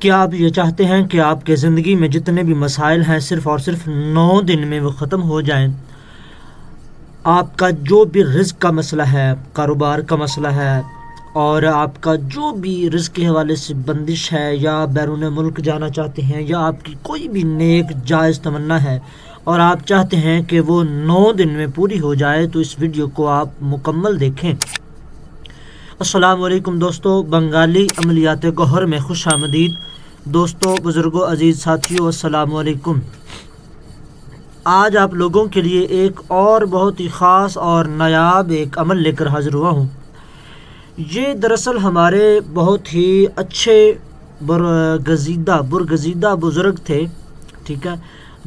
کیا آپ یہ چاہتے ہیں کہ آپ کے زندگی میں جتنے بھی مسائل ہیں صرف اور صرف 9 دن میں وہ ختم ہو جائیں؟ آپ کا جو بھی رزق کا مسئلہ ہے، کاروبار کا مسئلہ ہے، اور آپ کا جو بھی رزق کے حوالے سے بندش ہے، یا بیرون ملک جانا چاہتے ہیں، یا آپ کی کوئی بھی نیک جائز تمنا ہے اور آپ چاہتے ہیں کہ وہ 9 دن میں پوری ہو جائے، تو اس ویڈیو کو آپ مکمل دیکھیں۔ السلام علیکم دوستو، بنگالی عملیات گوہر میں خوش آمدید۔ دوستو، بزرگوں، عزیز ساتھیوں، السلام علیکم۔ آج آپ لوگوں کے لیے ایک اور بہت ہی خاص اور نایاب ایک عمل لے کر حاضر ہوا ہوں۔ یہ دراصل ہمارے بہت ہی اچھے برگزیدہ بزرگ تھے، ٹھیک ہے،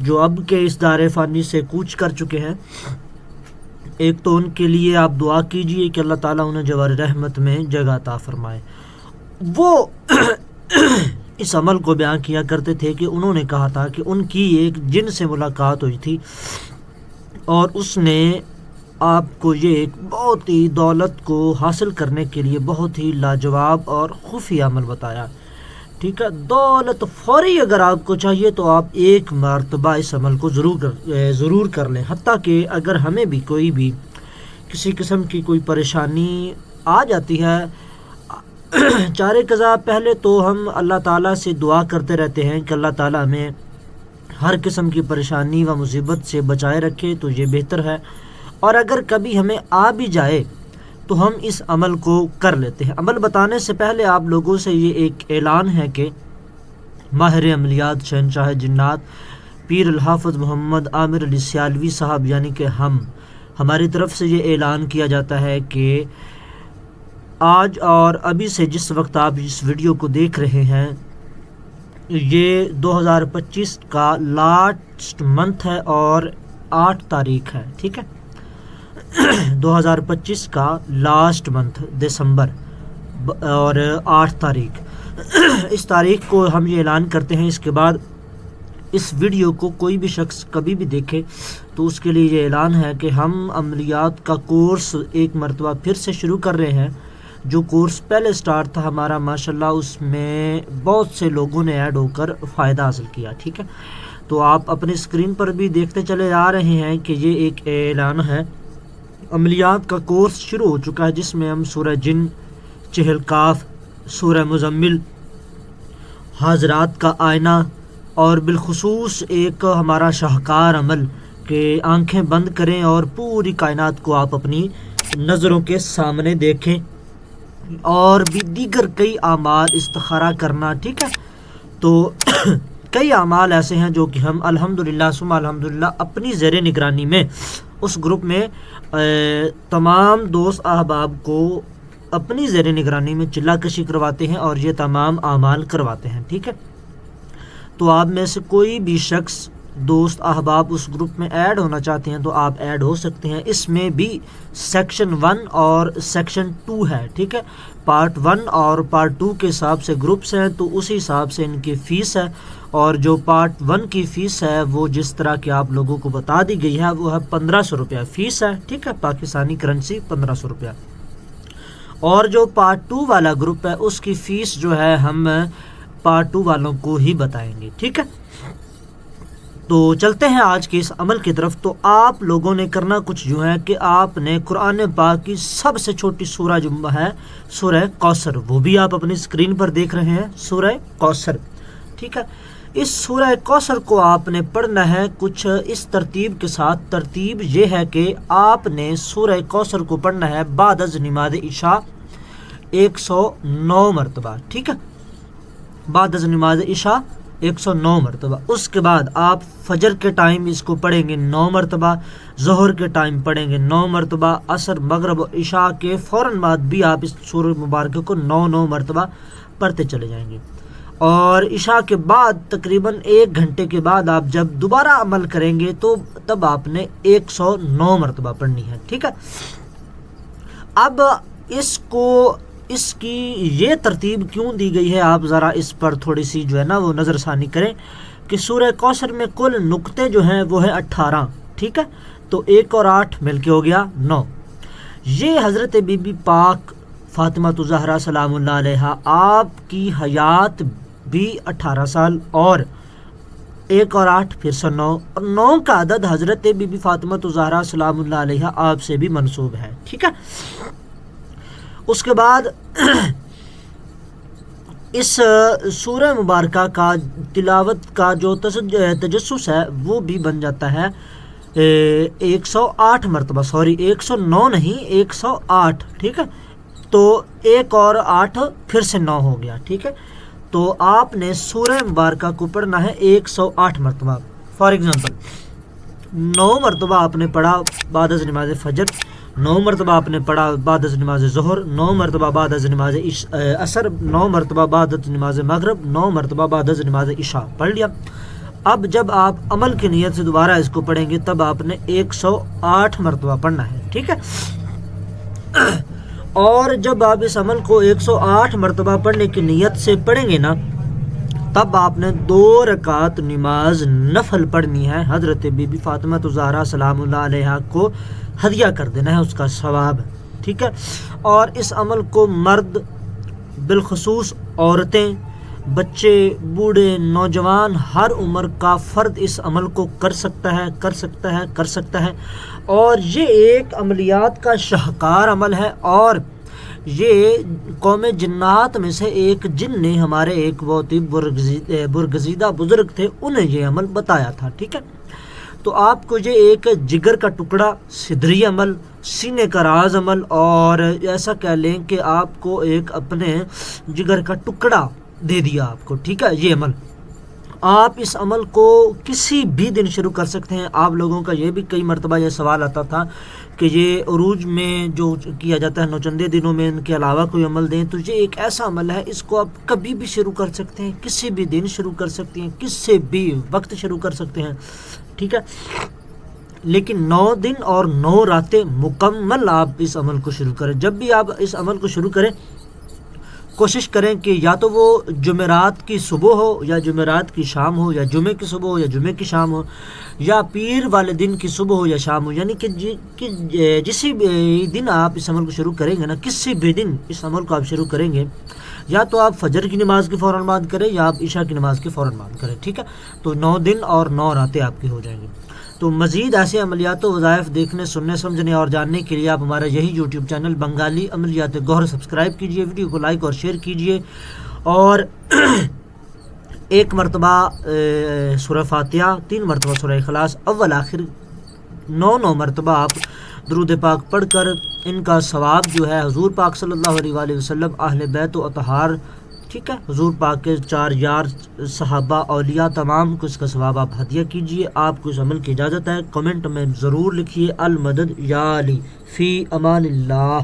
جو اب کے اس دار فانی سے کوچ کر چکے ہیں۔ ایک تو ان کے لیے آپ دعا کیجئے کہ اللہ تعالیٰ انہیں جوار رحمت میں جگہ عطا فرمائے۔ وہ اس عمل کو بیان کیا کرتے تھے کہ انہوں نے کہا تھا کہ ان کی ایک جن سے ملاقات ہوئی تھی اور اس نے آپ کو یہ ایک بہت ہی دولت کو حاصل کرنے کے لیے بہت ہی لاجواب اور خفیہ عمل بتایا، ٹھیک ہے۔ دولت فوری اگر آپ کو چاہیے تو آپ ایک مرتبہ اس عمل کو ضرور کر لیں، حتیٰ کہ اگر ہمیں بھی کوئی بھی کسی قسم کی کوئی پریشانی آ جاتی ہے، چارے قضا پہلے تو ہم اللہ تعالیٰ سے دعا کرتے رہتے ہیں کہ اللہ تعالیٰ ہمیں ہر قسم کی پریشانی و مصیبت سے بچائے رکھے، تو یہ بہتر ہے۔ اور اگر کبھی ہمیں آ بھی جائے تو ہم اس عمل کو کر لیتے ہیں۔ عمل بتانے سے پہلے آپ لوگوں سے یہ ایک اعلان ہے کہ ماہر عملیات شہنشاہ جنات پیر الحافظ محمد عامر علی سیالوی صاحب یعنی کہ ہماری طرف سے یہ اعلان کیا جاتا ہے کہ آج اور ابھی سے جس وقت آپ اس ویڈیو کو دیکھ رہے ہیں، یہ 2025 کا لاسٹ منتھ ہے اور 8 تاریخ ہے، ٹھیک ہے، 2025 کا لاسٹ منتھ دسمبر اور 8 تاریخ، اس تاریخ کو ہم یہ اعلان کرتے ہیں۔ اس کے بعد اس ویڈیو کو کوئی بھی شخص کبھی بھی دیکھے تو اس کے لیے یہ اعلان ہے کہ ہم عملیات کا کورس ایک مرتبہ پھر سے شروع کر رہے ہیں۔ جو کورس پہلے سٹارٹ تھا ہمارا، ماشاءاللہ اس میں بہت سے لوگوں نے ایڈ ہو کر فائدہ حاصل کیا، ٹھیک ہے۔ تو آپ اپنے اسکرین پر بھی دیکھتے چلے آ رہے ہیں کہ یہ ایک اعلان ہے۔ عملیات کا کورس شروع ہو چکا ہے، جس میں ہم سورہ جن، چہل کاف، سورہ مزمل، حاضرات کا آئینہ، اور بالخصوص ایک ہمارا شاہکار عمل کہ آنکھیں بند کریں اور پوری کائنات کو آپ اپنی نظروں کے سامنے دیکھیں، اور بھی دیگر کئی اعمال، استخارہ کرنا، ٹھیک ہے۔ تو کئی اعمال ایسے ہیں جو کہ ہم الحمدللہ ثم الحمدللہ اپنی زیر نگرانی میں اس گروپ میں تمام دوست احباب کو اپنی زیر نگرانی میں چلہ کشی کرواتے ہیں اور یہ تمام اعمال کرواتے ہیں، ٹھیک ہے۔ تو آپ میں سے کوئی بھی شخص دوست احباب اس گروپ میں ایڈ ہونا چاہتے ہیں تو آپ ایڈ ہو سکتے ہیں۔ اس میں بھی سیکشن 1 اور سیکشن 2 ہے، ٹھیک ہے۔ پارٹ 1 اور پارٹ 2 کے حساب سے گروپس ہیں، تو اسی حساب سے ان کی فیس ہے، اور جو پارٹ 1 کی فیس ہے وہ جس طرح کہ آپ لوگوں کو بتا دی گئی ہے وہ ہے 1500 روپیہ فیس ہے، ٹھیک ہے، پاکستانی کرنسی 1500 روپیہ۔ اور جو پارٹ 2 والا گروپ ہے اس کی فیس جو ہے ہم پارٹ 2 والوں کو ہی بتائیں گے، ٹھیک ہے۔ تو چلتے ہیں آج کے اس عمل کی طرف۔ تو آپ لوگوں نے کرنا کچھ یوں ہے کہ آپ نے قرآن پاک کی سب سے چھوٹی سورہ جو ہے سورہ کوثر، وہ بھی آپ اپنی اسکرین پر دیکھ رہے ہیں، سورہ کوثر، ٹھیک ہے۔ اس سورہ کوثر کو آپ نے پڑھنا ہے کچھ اس ترتیب کے ساتھ۔ ترتیب یہ ہے کہ آپ نے سورہ کوثر کو پڑھنا ہے بعد از نماز عشاء 109 مرتبہ، ٹھیک ہے، بعد از نماز عشاء 109 مرتبہ۔ اس کے بعد آپ فجر کے ٹائم اس کو پڑھیں گے 9 مرتبہ، ظہر کے ٹائم پڑھیں گے 9 مرتبہ، عصر، مغرب، عشاء کے فوراً بعد بھی آپ اس سورہ مبارکہ کو 9 مرتبہ پڑھتے چلے جائیں گے۔ اور عشاء کے بعد تقریباً 1 گھنٹے کے بعد آپ جب دوبارہ عمل کریں گے تو تب آپ نے 109 مرتبہ پڑھنی ہے، ٹھیک ہے۔ اب اس کی یہ ترتیب کیوں دی گئی ہے، آپ ذرا اس پر تھوڑی سی جو ہے نا وہ نظر ثانی کریں کہ سورہ کوثر میں کل نقطے جو ہیں وہ ہیں 18، ٹھیک ہے، تو 1 اور 8 مل کے ہو گیا 9۔ یہ حضرت بی بی پاک فاطمہ الزہرا سلام اللہ علیہا آپ کی حیات بھی 18 سال، اور 1 اور 8 پھر سے 9، اور 9 کا عدد حضرت بی بی فاطمہ الزہرا سلام اللہ علیہا آپ سے بھی منسوب ہے، ٹھیک ہے۔ اس کے بعد اس سورہ مبارکہ کا تلاوت کا جو تجسس ہے وہ بھی بن جاتا ہے 108 مرتبہ، 109 نہیں 108، ٹھیک ہے۔ تو 1 اور 8 پھر سے 9 ہو گیا، ٹھیک ہے۔ تو آپ نے سورہ مبارکہ کو پڑھنا ہے 108 مرتبہ۔ فار ایگزامپل 9 مرتبہ آپ نے پڑھا بعد از نماز فجر، 9 مرتبہ آپ نے پڑھا بعد از نماز ظہر، 9 مرتبہ بعد از نماز عصر، 9 مرتبہ بعد از نماز مغرب، 9 مرتبہ بعد از نماز عشاء پڑھ لیا۔ اب جب آپ عمل کی نیت سے دوبارہ اس کو پڑھیں گے تب آپ نے 108 مرتبہ پڑھنا ہے، ٹھیک ہے۔ اور جب آپ اس عمل کو 108 مرتبہ پڑھنے کی نیت سے پڑھیں گے نا، تب آپ نے 2 رکعت نماز نفل پڑھنی ہے، حضرت بی بی فاطمہ الزہرا سلام اللہ علیہا کو ہدیہ کر دینا ہے، اس کا ثواب، ٹھیک ہے۔ اور اس عمل کو مرد بالخصوص عورتیں، بچے، بوڑھے، نوجوان، ہر عمر کا فرد اس عمل کو کر سکتا ہے، اور یہ ایک عملیات کا شاہکار عمل ہے، اور یہ قوم جنات میں سے ایک جن نے ہمارے ایک بہت ہی برگزیدہ بزرگ تھے، انہیں یہ عمل بتایا تھا، ٹھیک ہے۔ تو آپ کو یہ ایک جگر کا ٹکڑا، صدری عمل، سینے کا راز عمل، اور ایسا کہہ لیں کہ آپ کو ایک اپنے جگر کا ٹکڑا دے دیا آپ کو، ٹھیک ہے۔ یہ عمل آپ اس عمل کو کسی بھی دن شروع کر سکتے ہیں۔ آپ لوگوں کا یہ بھی کئی مرتبہ یہ سوال آتا تھا کہ یہ عروج میں جو کیا جاتا ہے نوچندے دنوں میں، ان کے علاوہ کوئی عمل دیں، تو یہ ایک ایسا عمل ہے، اس کو آپ کبھی بھی شروع کر سکتے ہیں، کسی بھی دن شروع کر سکتے ہیں، کسی بھی وقت شروع کر سکتے ہیں، ٹھیک ہے۔ لیکن 9 دن اور 9 راتیں مکمل آپ اس عمل کو شروع کریں۔ جب بھی آپ اس عمل کو شروع کریں کوشش کریں کہ یا تو وہ جمعرات کی صبح ہو یا جمعرات کی شام ہو، یا جمعے کی صبح ہو یا جمعے کی شام ہو، یا پیر والے دن کی صبح ہو یا شام ہو، یعنی کہ جسی بھی دن آپ اس عمل کو شروع کریں گے نا، کسی بھی دن اس عمل کو آپ شروع کریں گے، یا تو آپ فجر کی نماز کے فوراً بعد کریں یا آپ عشاء کی نماز کے فوراً بعد کریں، ٹھیک ہے۔ تو 9 دن اور 9 راتیں آپ کی ہو جائیں گی۔ تو مزید ایسے عملیات و وظائف دیکھنے، سننے، سمجھنے اور جاننے کے لیے آپ ہمارا یہی یوٹیوب چینل بنگالی عملیات گوہر سبسکرائب کیجئے، ویڈیو کو لائک اور شیئر کیجئے، اور 1 مرتبہ سورہ فاتحہ، 3 مرتبہ سورہ اخلاص، اول آخر 9 مرتبہ آپ درود پاک پڑھ کر ان کا ثواب جو ہے حضور پاک صلی اللہ علیہ وآلہ وسلم، اہل بیت و اطہار، ٹھیک ہے، حضور پاک کے 4 یار، صحابہ، اولیاء، تمام کو اس کا ثواب آپ ہدیہ کیجئے۔ آپ کو اس عمل کی اجازت ہے، کمنٹ میں ضرور لکھیے المدد یا علی، فی امان اللہ۔